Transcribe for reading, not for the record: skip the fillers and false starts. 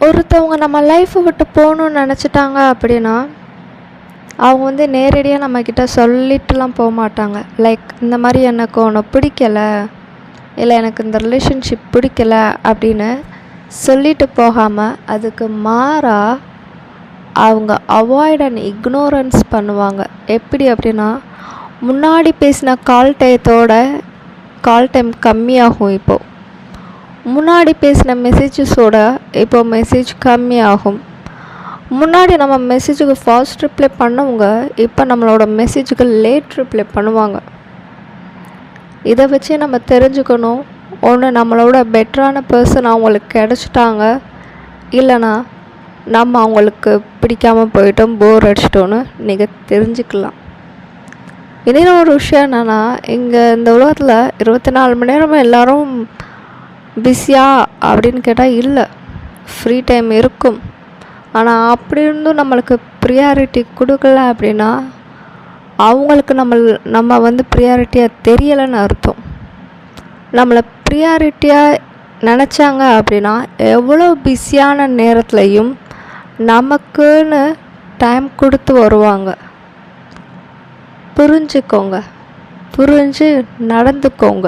ஒருத்தவங்க நம்ம லைஃப்பை விட்டு போகணுன்னு நினச்சிட்டாங்க அப்படின்னா அவங்க வந்து நேரடியாக நம்மக்கிட்ட சொல்லிட்டுலாம் போக மாட்டாங்க. லைக் இந்த மாதிரி எனக்கு உன்னை பிடிக்கலை, இல்லை எனக்கு இந்த ரிலேஷன்ஷிப் பிடிக்கல அப்படின்னு சொல்லிட்டு போகாமல் அதுக்கு மாறாக அவங்க அவாய்ட் அண்ட் இக்னோரன்ஸ் பண்ணுவாங்க. எப்படி அப்படின்னா, முன்னாடி பேசின கால் டைம் கம்மியாகும். இப்போது முன்னாடி பேசின மெசேஜஸோட இப்போ மெசேஜ் கம்மியாகும். முன்னாடி நம்ம மெசேஜுக்கு ஃபாஸ்ட் ரிப்ளை பண்ணவங்க இப்போ நம்மளோட மெசேஜுக்கு லேட் ரிப்ளை பண்ணுவாங்க. இதை வச்சு நம்ம தெரிஞ்சுக்கணும், ஒன்று நம்மளோட பெட்டரான பர்சன் அவங்களுக்கு கிடச்சிட்டாங்க, இல்லைனா நம்ம அவங்களுக்கு பிடிக்காமல் போயிட்டோம், போர் அடிச்சிட்டோன்னு நீங்கள் தெரிஞ்சுக்கலாம். இன்னும் ஒரு விஷயம் என்னென்னா, இங்கே இந்த உலகத்தில் 24 மணி நேரமும் எல்லோரும் பிஸியா அப்படின்னு கேட்டால் இல்லை, ஃப்ரீ டைம் இருக்கும். ஆனால் அப்படி இருந்தும் நம்மளுக்கு ப்ரியாரிட்டி கொடுக்கல அப்படின்னா அவங்களுக்கு நம்ம வந்து ப்ரியாரிட்டியாக தெரியலைன்னு அர்த்தம். நம்மளை ப்ரியாரிட்டியாக நினச்சாங்க அப்படின்னா எவ்வளோ பிஸியான நேரத்துலையும் நமக்குன்னு டைம் கொடுத்து வருவாங்க. புரிஞ்சுக்கோங்க, புரிஞ்சு நடந்துக்கோங்க.